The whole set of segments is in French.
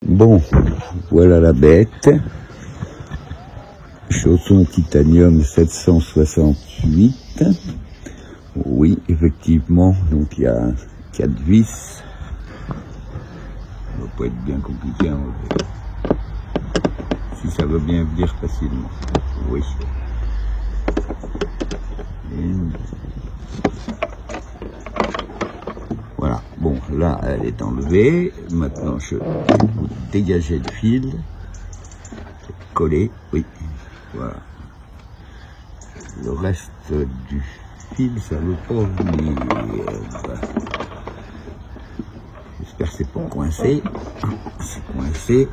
Bon, voilà la bête. Chausson titanium 768. Oui, effectivement, donc il y a 4 vis. Ça va pas être bien compliqué à enlever. Si ça veut bien venir facilement. Oui. Voilà, bon, là, elle est enlevée. Maintenant, je vais dégager le fil. Coller, oui. Voilà. Le reste du fil, ça ne veut pas venir. J'espère que c'est pas coincé. C'est coincé.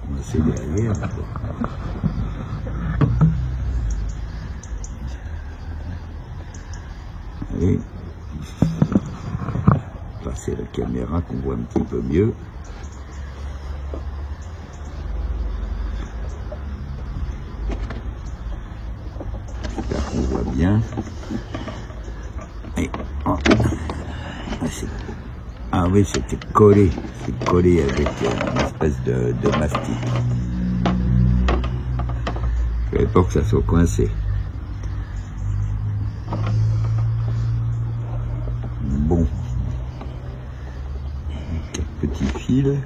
Coincé derrière. Et passer la caméra qu'on voit un petit peu mieux. J'espère qu'on voit bien. Et, oh, ah oui, c'était collé. C'est collé avec une espèce de mastic. Je ne savais pas que ça soit coincé. Bon. 4 petits fils.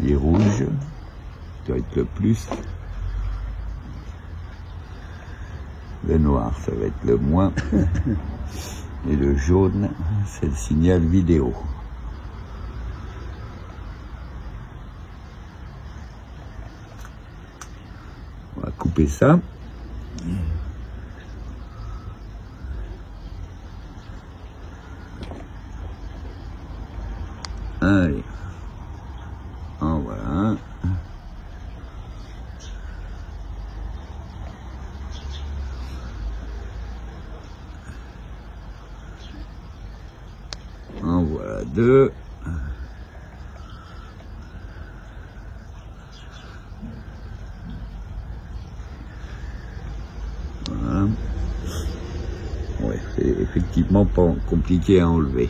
Les rouges. Ça doit être le plus. Le noir, ça va être le moins. Et le jaune, c'est le signal vidéo. On va couper ça. Allez. En voilà un. En voilà 2. Voilà. Ouais, c'est effectivement pas compliqué à enlever.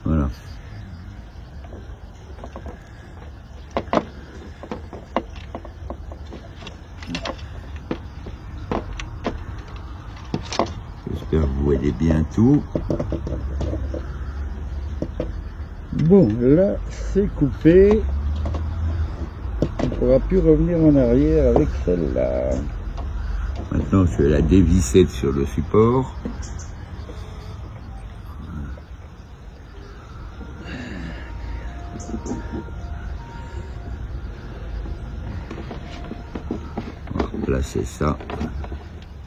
Voilà. J'espère que vous voyez bien tout. Bon, là, c'est coupé. On ne pourra plus revenir en arrière avec celle-là. Maintenant, je vais la dévisser sur le support. On va replacer ça.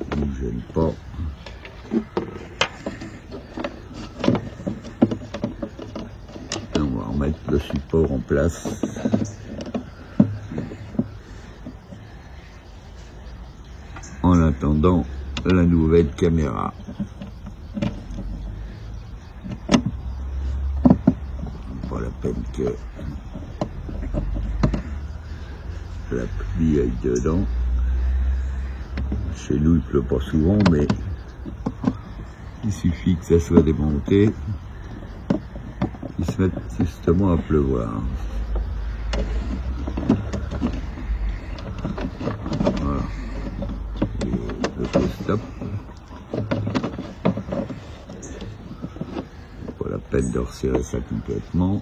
Ça ne gêne pas. On va remettre le support en place. En attendant la nouvelle caméra. Pas la peine que la pluie aille dedans. Chez nous, il pleut pas souvent, mais il suffit que ça soit démonté. Il se met justement à pleuvoir. Voilà. Le stop. Pas la peine de resserrer ça complètement.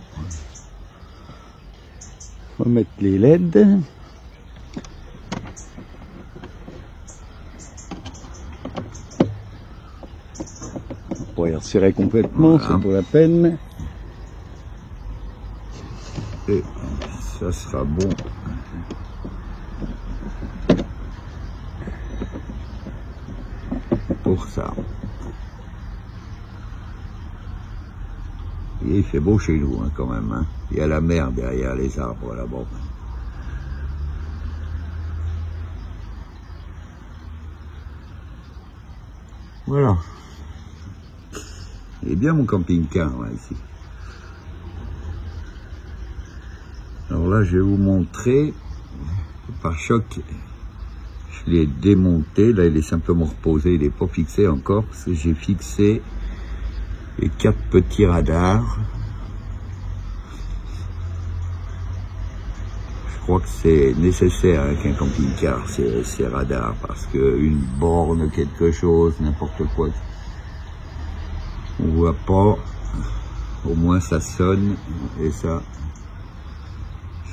On va mettre les LED. On va les resserrer complètement, voilà. C'est pas la peine. Et ça sera bon. Pour ça. Et il fait beau chez nous hein, quand même. Hein. Il y a la mer derrière les arbres là-bas. Voilà. Il est bien mon camping-car là, ici. là, je vais vous montrer le pare-choc. Je l'ai démonté. Là, il est simplement reposé. Il n'est pas fixé encore parce que j'ai fixé les 4 petits radars. Je crois que c'est nécessaire avec un camping-car, ces radars, parce qu'une borne, quelque chose, n'importe quoi, on voit pas. Au moins ça sonne, et ça,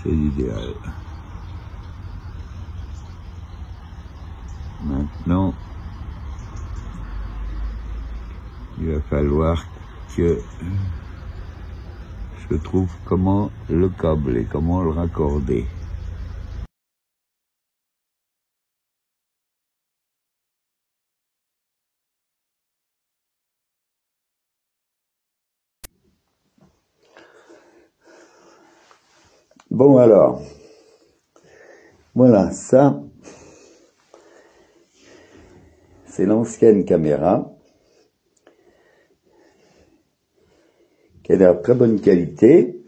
c'est l'idéal. Maintenant, il va falloir que je trouve comment le câbler, comment le raccorder. Bon alors, voilà, ça, c'est l'ancienne caméra, qui est de très bonne qualité,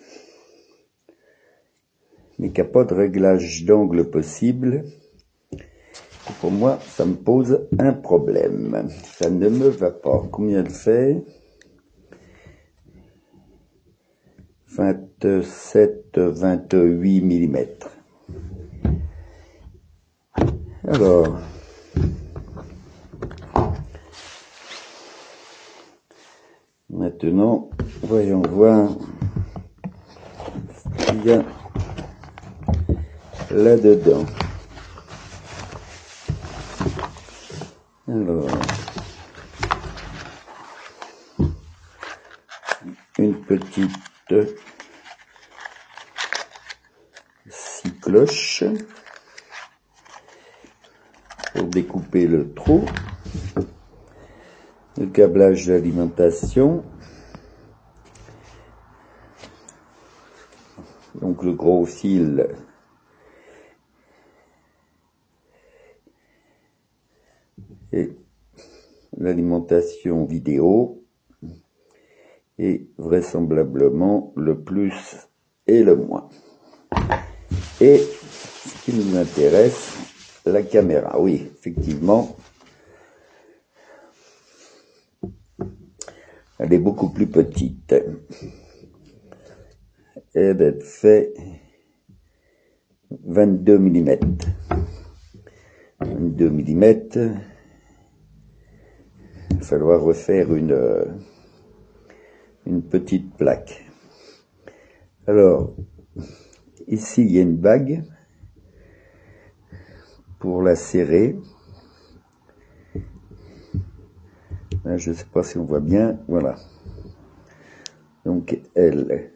mais qui n'a pas de réglage d'angle possible. Et pour moi, ça me pose un problème. Ça ne me va pas. Combien elle fait? 27-28 mm. Alors, maintenant, voyons voir ce qu'il y a là-dedans. Alors, une petite scie cloche pour découper le trou, le câblage d'alimentation, donc le gros fil et l'alimentation vidéo, et vraisemblablement le plus et le moins. Et ce qui nous intéresse, la caméra. Oui, effectivement, elle est beaucoup plus petite. Elle fait 22 mm. 22 mm. Il va falloir refaire une petite plaque. Alors, ici, il y a une bague pour la serrer. Là, je ne sais pas si on voit bien. Voilà. Donc, elle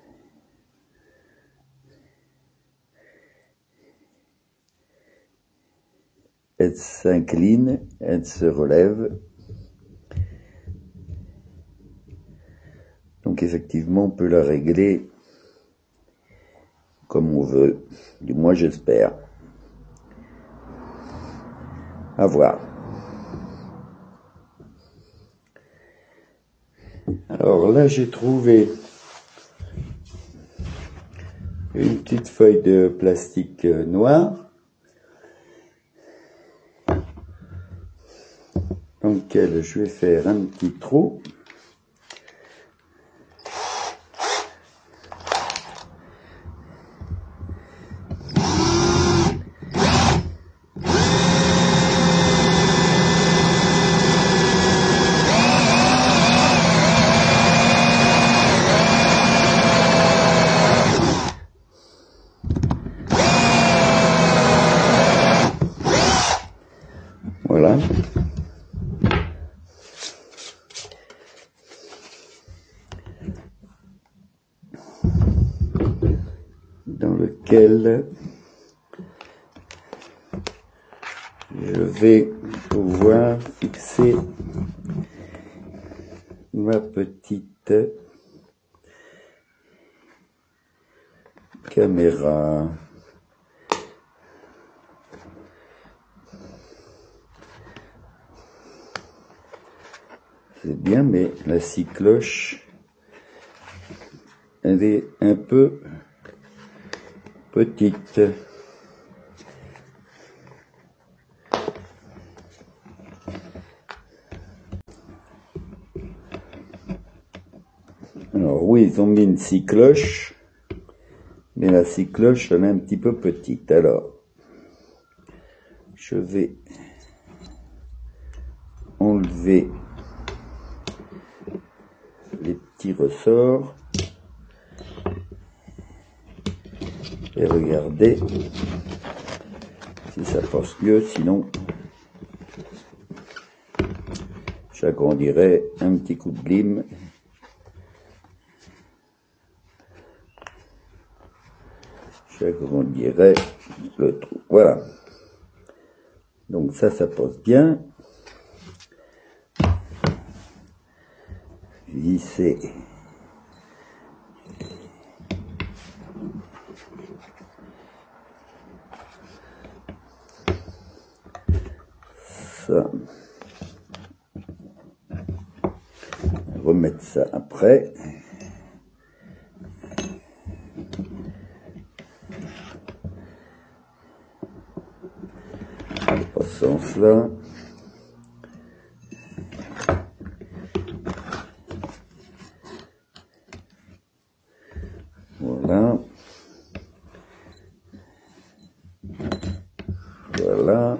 s'incline, elle se relève. Donc, effectivement, on peut la régler comme on veut. Du moins, j'espère. À voir. Alors là, j'ai trouvé une petite feuille de plastique noire dans laquelle je vais faire un petit trou. Voilà. Dans lequel je vais pouvoir fixer ma petite caméra. C'est bien, mais la scie cloche, elle est un peu petite. Alors oui, ils ont mis une scie cloche, mais la scie cloche, elle est un petit peu petite. Alors, je vais enlever les petits ressorts et regarder si ça passe mieux, sinon j'agrandirai un petit coup de lime. J'agrandirai le trou. Voilà. Donc ça passe bien. Visser. Ça. Remettre ça après. Dans ce sens-là. Voilà. Voilà.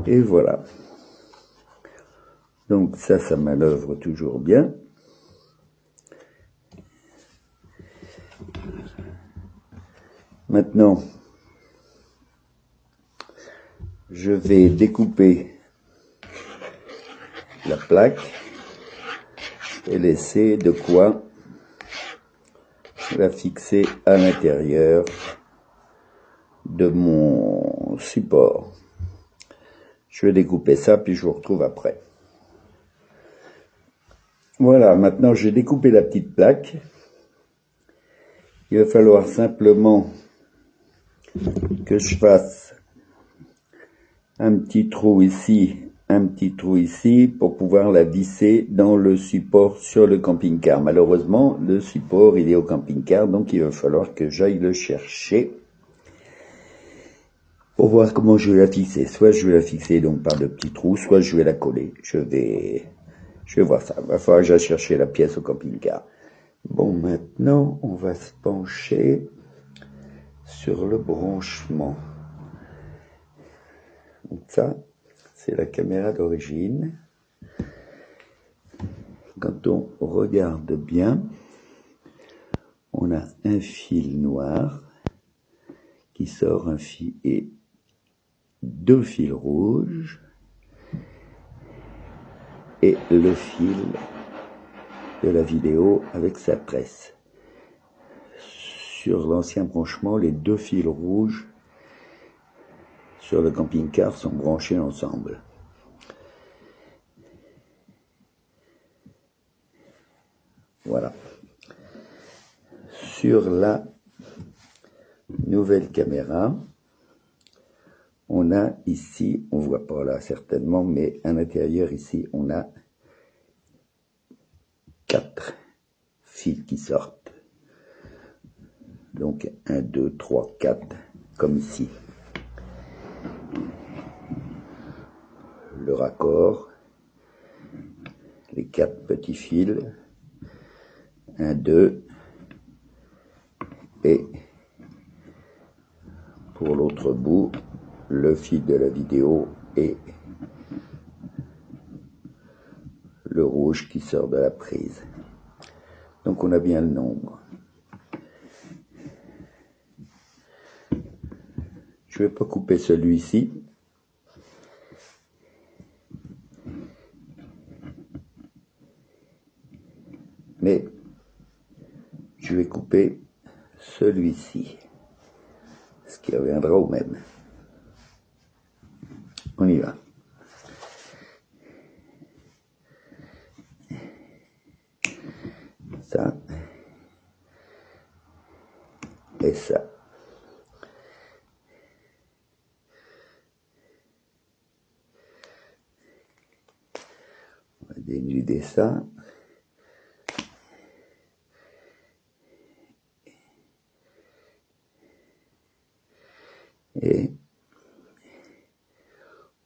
Et voilà. Donc ça manœuvre toujours bien. Maintenant, je vais découper la plaque et laisser de quoi la fixer à l'intérieur de mon support. Je vais découper ça, puis je vous retrouve après. Voilà, maintenant j'ai découpé la petite plaque. Il va falloir simplement que je fasse un petit trou ici, un petit trou ici, pour pouvoir la visser dans le support sur le camping-car. Malheureusement, le support, il est au camping-car, donc il va falloir que j'aille le chercher pour voir comment je vais la fixer. Soit je vais la fixer donc par de petits trous, soit je vais la coller. Je vais voir ça. Il va falloir que j'aille chercher la pièce au camping-car. Bon, maintenant, on va se pencher sur le branchement. Donc ça, c'est la caméra d'origine. Quand on regarde bien, on a un fil noir qui sort, un fil et deux fils rouges, et le fil de la vidéo avec sa tresse. Sur l'ancien branchement, les deux fils rouges sur le camping-car sont branchés ensemble. Voilà. Sur la nouvelle caméra, on a ici, on voit pas là certainement, mais à l'intérieur ici, on a 4 fils qui sortent. Donc 1, 2, 3, 4, comme ici. Le raccord, les 4 petits fils, 1, 2, et pour l'autre bout, le fil de la vidéo et le rouge qui sort de la prise. Donc on a bien le nombre. Je vais pas couper celui-ci. Mais je vais couper celui-ci. Ce qui reviendra au même. On y va. Ça. Et ça. On va dénuder ça. Et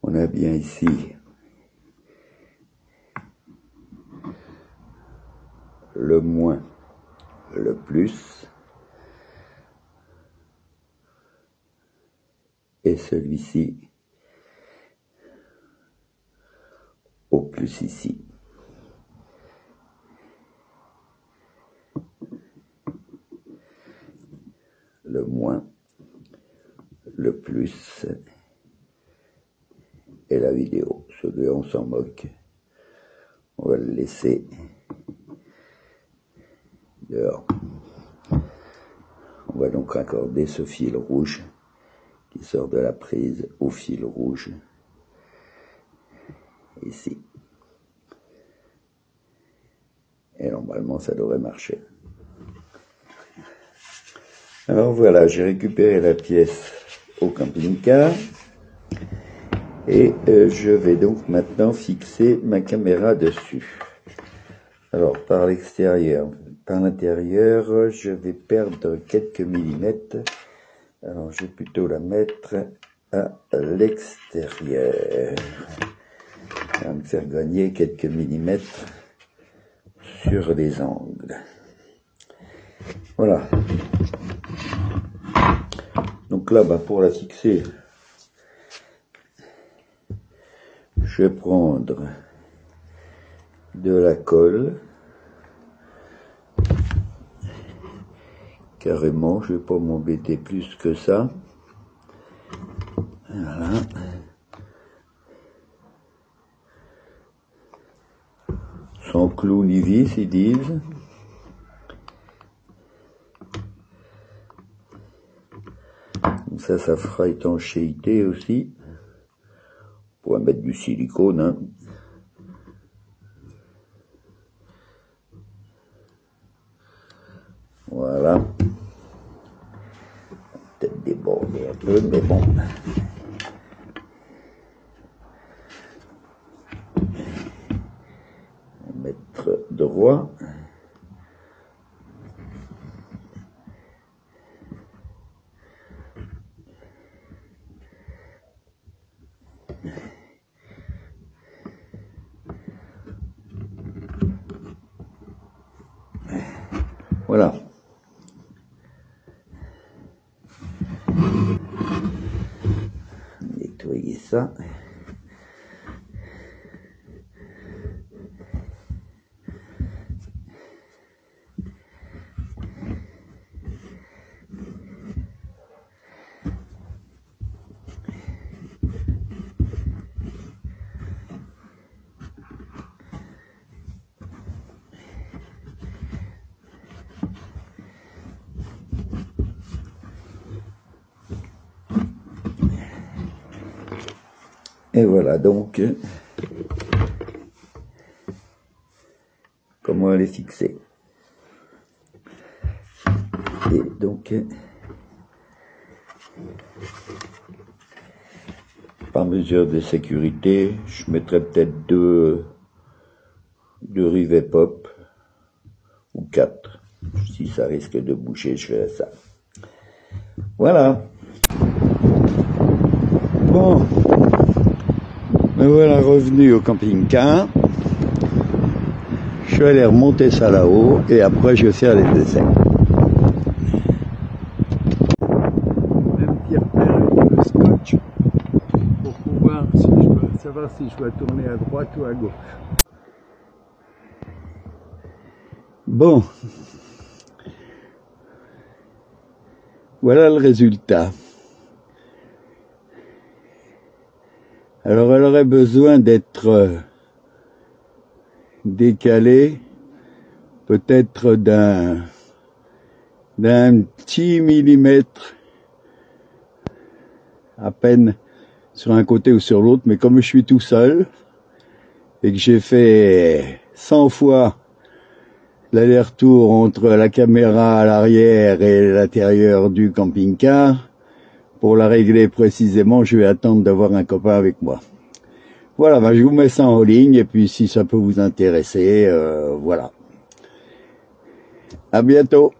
on a bien ici le moins, le plus, et celui-ci au plus ici. Le moins, le plus, et la vidéo. Celui-là, on s'en moque. On va le laisser dehors. On va donc raccorder ce fil rouge qui sort de la prise au fil rouge ici. Et normalement, ça devrait marcher. Alors voilà, j'ai récupéré la pièce au camping-car et je vais donc maintenant fixer ma caméra dessus. Alors par l'extérieur, par l'intérieur, je vais perdre quelques millimètres. Alors je vais plutôt la mettre à l'extérieur. Ça va me faire gagner quelques millimètres sur les angles. Voilà. Donc là, pour la fixer, je vais prendre de la colle. Carrément, je ne vais pas m'embêter plus que ça. Voilà. Sans clou ni vis, ils disent. Comme ça fera étanchéité aussi. On pourra mettre du silicone, hein. Voilà. Peut-être déborder un peu, mais bon. On va mettre droit. Voilà. Nettoyer ça. Et voilà donc comment elle est fixée. Et donc par mesure de sécurité, je mettrai peut-être deux rivets pop ou 4. Si ça risque de bouger, je ferai ça. Voilà. Bon. Me voilà revenu au camping-car. Je vais aller remonter ça là-haut et après je vais faire les dessins. Un petit repère avec le scotch pour pouvoir savoir si je dois tourner à droite ou à gauche. Bon. Voilà le résultat. Alors elle aurait besoin d'être décalée peut-être d'un petit millimètre à peine sur un côté ou sur l'autre, mais comme je suis tout seul et que j'ai fait 100 fois l'aller-retour entre la caméra à l'arrière et l'intérieur du camping-car, pour la régler précisément, je vais attendre d'avoir un copain avec moi. Voilà, je vous mets ça en ligne et puis si ça peut vous intéresser, voilà. À bientôt.